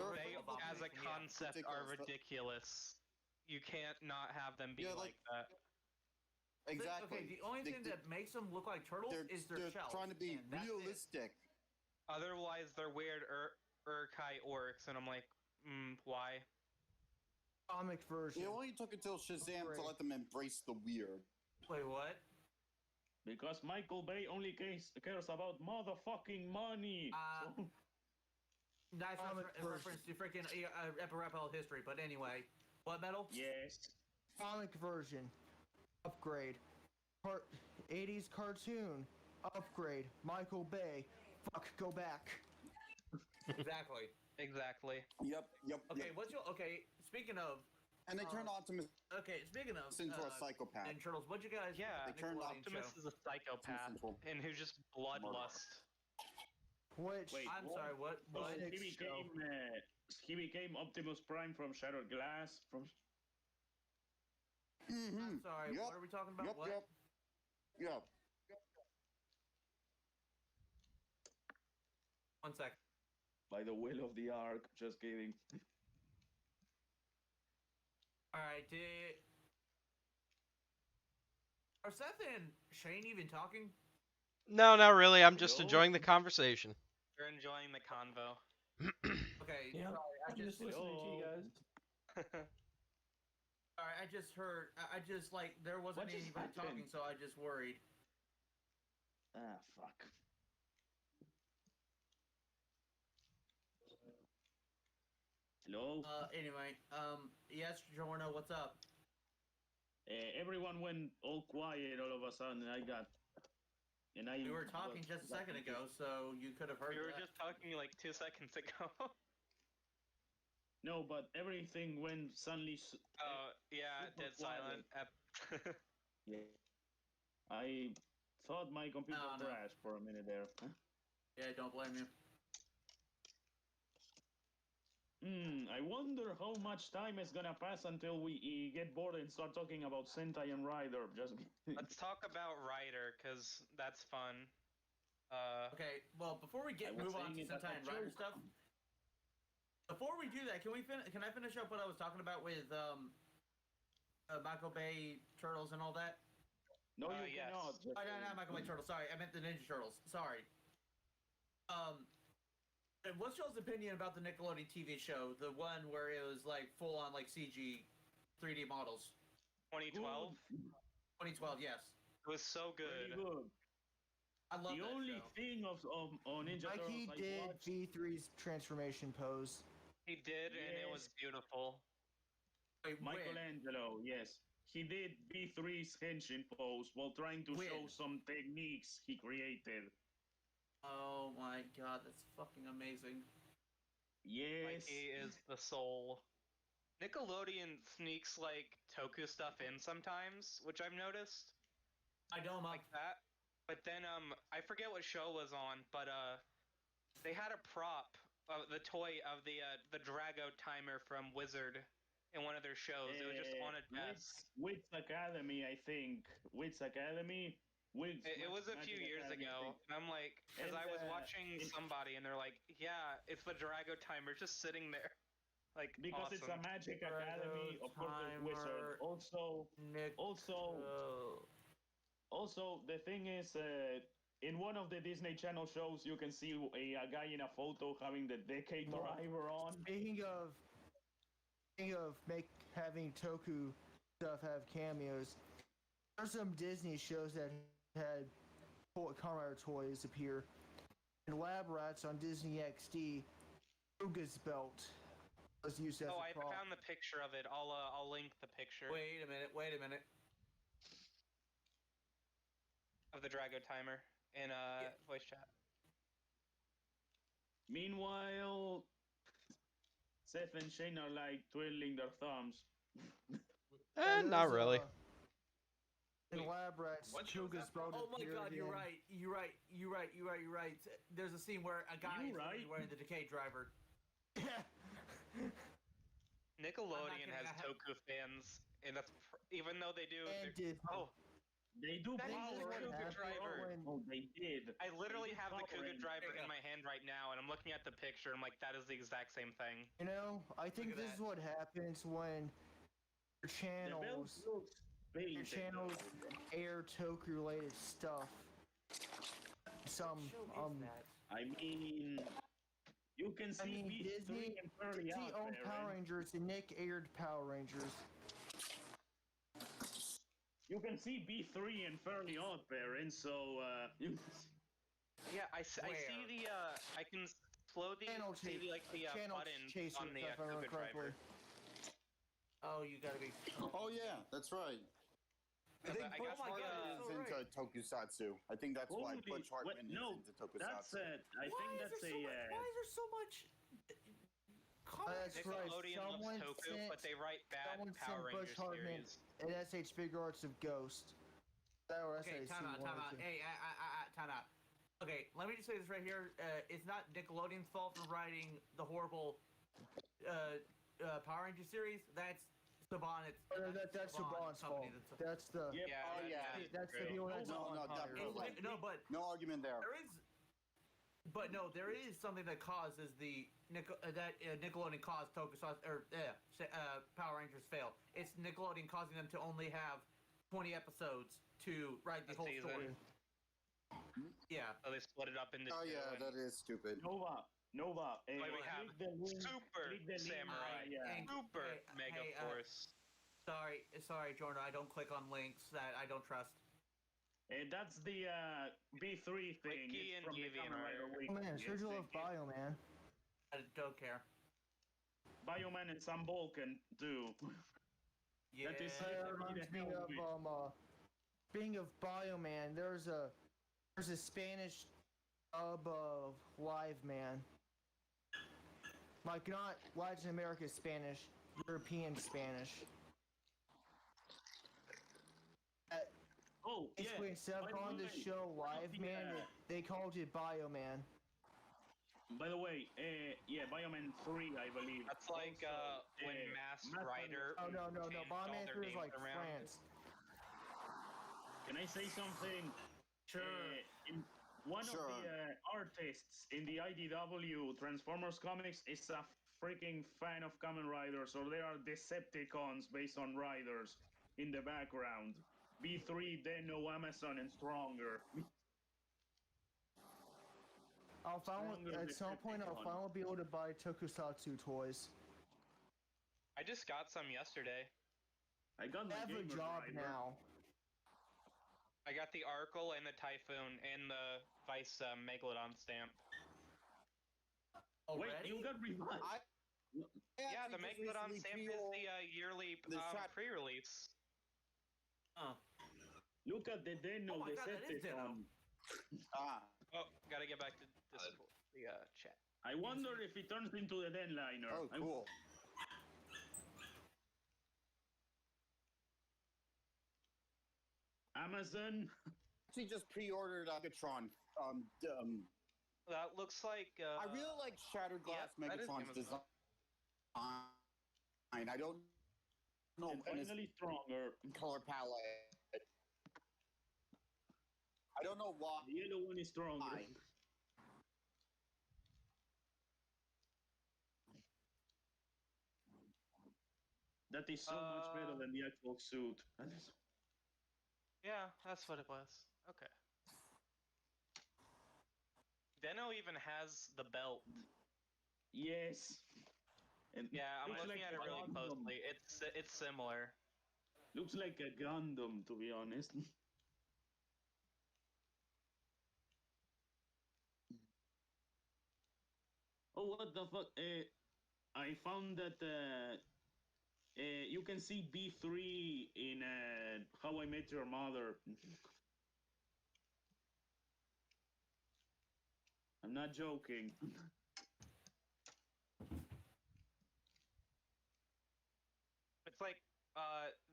as a concept, are ridiculous. You can't not have them be like that. Exactly. Okay, the only thing that makes them look like turtles is their they're shells. trying to be realistic. Otherwise, they're weird Uruk-hai orcs, and I'm like, why? Comic version. It only took until Shazam to let them embrace the weird. Wait, what? Because Michael Bay only cares about motherfucking money. Nice reference to freaking Epirepo history, but anyway. What, Metal? Yes. Comic version. Upgrade. 80s cartoon. Upgrade. Michael Bay. Fuck, go back. Exactly. Yep. Okay, speaking of... And they turned Optimus speaking of... into a psychopath. And Turtles, what'd you guys... Yeah, they turned Optimus is a psychopath, and who's just bloodlust. Which... Wait, I'm sorry, what? He became Optimus Prime from Shattered Glass. I'm sorry, what are we talking about? Yep. 1 sec. By the will of the Ark, just kidding. Alright, are Seth and Shane even talking? No, not really. I'm just enjoying the conversation. You're enjoying the convo. Okay. Yeah, sorry, I'm just listening to you guys. Alright, I just heard. I just there wasn't anybody talking, so I just worried. Ah, fuck. Hello? Anyway, yes, Jorno, what's up? Everyone went all quiet all of a sudden, We were talking just a second ago, so you could have heard We were just talking like 2 seconds ago. No, but everything went suddenly... dead silent. Yeah. I thought my computer crashed for a minute there. Yeah, don't blame you. I wonder how much time is gonna pass until we get bored and start talking about Sentai and Rider. Let's talk about Rider, because that's fun. Okay, well, before we move on to Sentai and Rider stuff, before we do that, can I finish up what I was talking about with Michael Bay Turtles and all that? No, you cannot. Not Michael Bay Turtles. Sorry, I meant the Ninja Turtles. Sorry. What's y'all's opinion about the Nickelodeon TV show, the one where it was like full on CG 3D models? 2012. 2012, yes. It was so good. I love the that only show. thing of Ninja Turtles he did V3's transformation pose. He did, and it was beautiful. Wait, when? Michelangelo, yes. He did B3's henshin pose while trying to show When? some techniques he created. Oh my god, that's fucking amazing. Yes. Mikey is the soul. Nickelodeon sneaks like Toku stuff in sometimes, which I've noticed. I don't Like that. But then I forget what show was on, but they had a prop of the toy of the Drago timer from Wizard in one of their shows. It was just on a desk. Wits Academy, I think. Wits Academy. It was a few years ago. And I'm like, because And, I was watching somebody and they're like, yeah, it's the Drago timer just sitting there. Like, because awesome. it's a Magic Academy, of course, there's Wizard. Also, the thing is, in one of the Disney Channel shows, you can see a guy in a photo having the Decade Driver on. Speaking of having Toku stuff have cameos, there's some Disney shows that had Kamen Rider toys appear. In Lab Rats on Disney XD, Ruga's belt was used as a I prop. found the picture of it. I'll link the picture. Wait a minute. Of the Drago timer in voice chat. Meanwhile, Seth and Shane are like twiddling their thumbs. Not really. In Lab Rats, Ruga's belt. Oh my god, you're right. There's a scene where a guy is wearing the Decay Driver. Nickelodeon has Toku fans, and that's even though they do. They do that is the Kuga Driver. Oh, they did. I literally have the Kuga Driver in my hand right now, and I'm looking at the picture. I'm like, that is the exact same thing. You know, I think this is what happens when your channels air Toku related stuff. I mean, you can see Disney owned Power Rangers, and Nick aired Power Rangers. You can see B3 and Fairly Odd Parents, so yeah, I see the I can slowly see the button on the Kuga Driver. Oh, you gotta be. Oh yeah, that's right. I think Butch Hartman is into Tokusatsu. I think that's why Butch Hartman is into Tokusatsu. I think that's Why is there so much? Nickelodeon loves Toku, but they write bad Power Rangers series. And SH Figure Arts of Ghost. Okay, time out. Hey, time out. Okay, let me just say this right here. It's not Nickelodeon's fault for writing the horrible Power Ranger series. That's Saban. That's Saban's fault. That's the that's the deal. No argument there. There is something that causes Nickelodeon caused Tokusatsu or Power Rangers fail. It's Nickelodeon causing them to only have 20 episodes to write the whole story. Yeah. So they split it up into Oh yeah, that is stupid. Nova. We have Super Samurai, Super Mega Force. Sorry, Jordan. I don't click on links that I don't trust. That's the B3 thing. Ricky and Givian Oh man, Sergio of Bioman. I don't care. Bioman and Sam Balkan too. Yeah. That is speaking of Bioman, there's a Spanish dub of Live Man. Like not Latin America Spanish, European Spanish. When Seth on the show Live Man, they called it Bioman. By the way, Bioman 3, I believe. That's like when Masked Rider. Oh no, Bioman 3 is like France. Can I say something? Sure. One of the artists in the IDW Transformers comics is a freaking fan of Kamen Rider, so they are Decepticons based on riders in the background. B3, Deno, Amazon, and Stronger. At some point, I'll finally be able to buy Tokusatsu toys. I just got some yesterday. I got I have a job now. I got the Arkle and the Typhoon and the Vice Megalodon stamp. Wait, you got revived? Yeah, actually the just Megalodon recently Stamp is the yearly the shot- pre-release. Oh. Look at the Deno Oh my god, that is Decepticon. Ah, Oh, gotta get back to Discord, the chat. I wonder if he turns into the Denliner. oh, cool. Amazon. Actually, just pre-ordered Megatron. That looks like. I really like Shattered Glass that is Megatron's Amazon. design. I don't know, And and his finally stronger. color palette. I don't know why. The yellow one is stronger. That is so much better than the actual suit. Yeah, that's what it was. Okay. Deno even has the belt. Yes. And Yeah, I'm looks looking like at it a really Gundam. closely. It's similar. Looks like a Gundam, to be honest. Oh, what the fuck? I found that you can see B3 in How I Met Your Mother. I'm not joking. It's like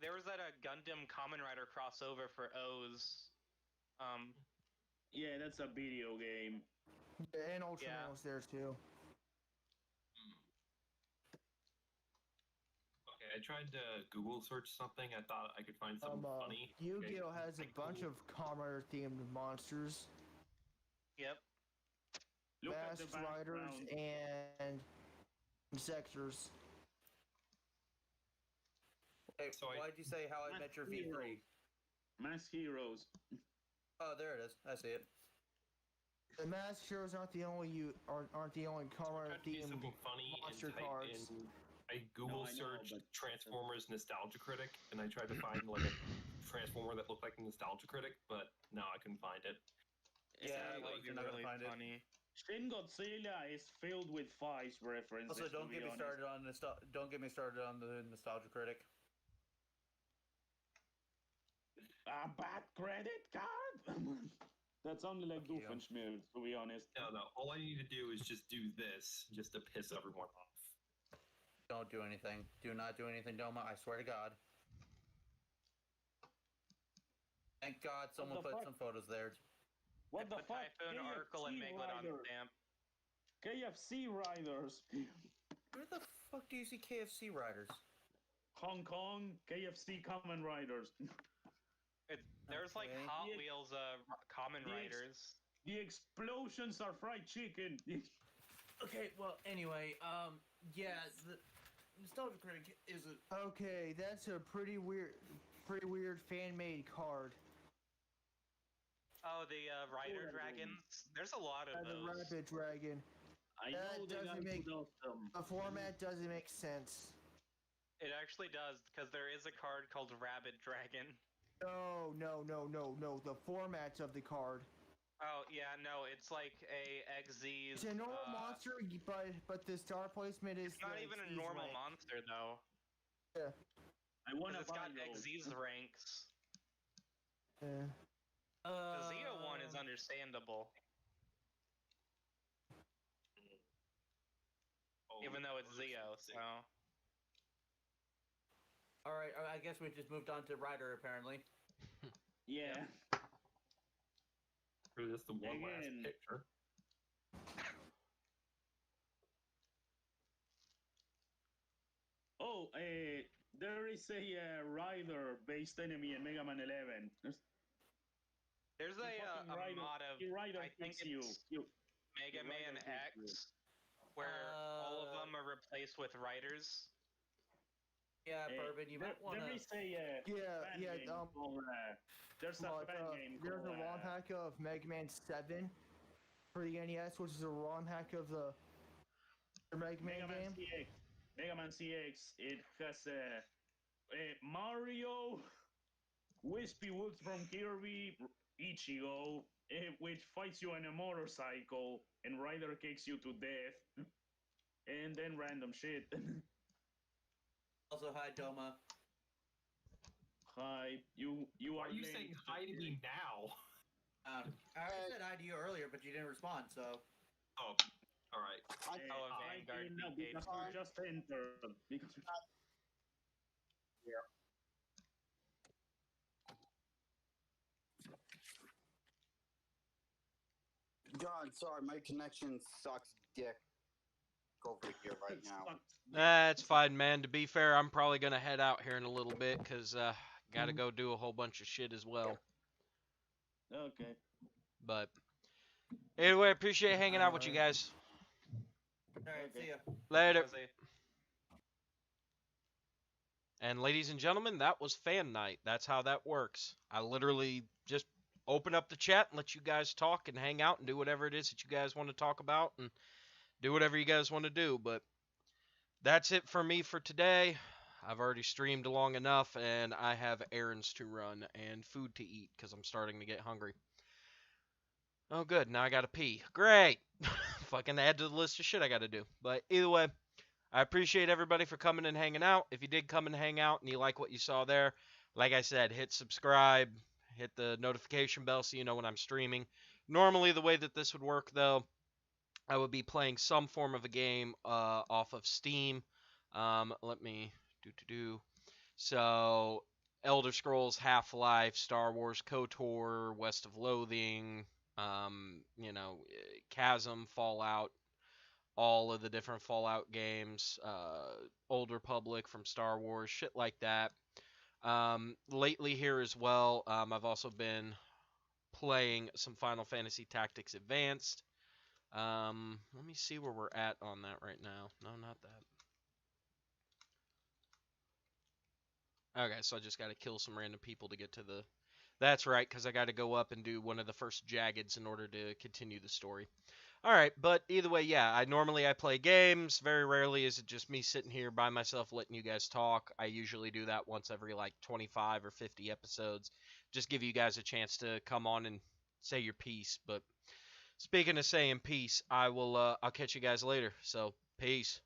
there was that Gundam Kamen Rider crossover for O's. Yeah, that's a video game. Yeah, and Ultraman Yeah. was there too. Okay, I tried to Google search something. I thought I could find something funny. Yu-Gi-Oh Okay, has a I bunch Googled- of Kamen themed monsters, Yep. Look at the Masked Riders, background. and Insectors. Hey, So I- why'd you say How I Met Your V3? Mass Heroes. Oh, there it is. I see it. The Masked Heroes aren't the only aren't the only Kamen tried to do themed something funny monster and type cards. in. I Google I know, searched but- Transformers Nostalgia Critic, and I tried to find like a Transformer that looked like a Nostalgia Critic, but no, I couldn't find it. Yeah, That like, would be you're not gonna really find it. funny. Shin Godzilla is filled with Fives references. Also, don't to get be me honest. started on don't get me started on the Nostalgia Critic. A bad credit card? That sounded like Fuck you. Doofenshmirtz, to be honest. No, all I need to do is just do this, just to piss everyone off. Don't do anything. Do not do anything, Doma. I swear to God. Thank God someone the put fuck? some photos there. What the Put fuck? Typhoon, Urkel, and KFC Megalodon Riders. stamp. KFC Riders. Where the fuck do you see KFC riders? Hong Kong, KFC Kamen Riders. There's like Okay. Hot The- Wheels Kamen the ex- Riders. The explosions are fried chicken. Okay, well, anyway, yeah, the Nostalgia Critic is a... Okay, that's a pretty weird fan-made card. Oh, the Rider Hold on. Dragons. There's a lot of And the those. Rabbit Dragon. I That know they doesn't like make- to dust them. The format doesn't make sense. It actually does, because there is a card called Rabbit Dragon. No. The formats of the card. Oh, yeah, no, it's like a XZ's. It's a normal monster, but the star placement is It's not the even a Xyz normal rank. monster, though. I want 'Cause to it's buy got those. XZ's ranks. Yeah. The Zeo one is understandable, Oh, even though it's first Zeo, thing. so. Alright, I guess we just moved on to Rider, apparently. Yeah. Or just the one last Again. picture. Oh, there is a rider-based enemy in Mega Man 11. There's The a fucking rider- mod of, the rider I think kicks you. it's You- Mega the Man rider kicks X, where all of them are replaced with riders. Yeah, Eh, Bourbon, you might want There to... is a fan Yeah. game for, there's a Like, fan game there's a called, ROM hack of Mega Man 7 for the NES, which is a ROM hack of the Mega Man game. CX. Mega Man CX. It has Mario, Wispy Woods from Kirby, Ichigo, which fights you on a motorcycle, and Ryder kicks you to death. and then random shit. Also, hi, Doma. Hi, you Why are are you late saying hi to me now? I said hi to you earlier, but you didn't respond, so. Oh, all right. Oh, I Vanguard didn't know beat because we just entered. Because God, sorry, my connection sucks dick over here right now. That's fine, man. To be fair, I'm probably gonna head out here in a little bit because gotta go do a whole bunch of shit as well. Okay. But anyway, appreciate hanging out with you guys. Alright, Okay. see ya. Later. Jose. And ladies and gentlemen, that was fan night. That's how that works. I literally just open up the chat and let you guys talk and hang out and do whatever it is that you guys want to talk about and do whatever you guys want to do. But that's it for me for today. I've already streamed long enough and I have errands to run and food to eat because I'm starting to get hungry. Oh, good. Now I gotta pee. Great. Fucking add to the list of shit I gotta do. But either way, I appreciate everybody for coming and hanging out. If you did come and hang out and you like what you saw there, like I said, hit subscribe, hit the notification bell so you know when I'm streaming. Normally, the way that this would work, though, I would be playing some form of a game off of Steam. Let me do. So, Elder Scrolls, Half-Life, Star Wars KOTOR, West of Loathing, Chasm, Fallout, all of the different Fallout games, Old Republic from Star Wars, shit like that. Lately here as well, I've also been playing some Final Fantasy Tactics Advanced. Let me see where we're at on that right now. No, not that. Okay, so I just got to kill some random people to get to the... That's right, because I got to go up and do one of the first Jaggeds in order to continue the story. Alright, but either way, yeah, I play games. Very rarely is it just me sitting here by myself letting you guys talk. I usually do that once every like 25 or 50 episodes. Just give you guys a chance to come on and say your piece. But speaking of saying peace, I'll catch you guys later. So, peace.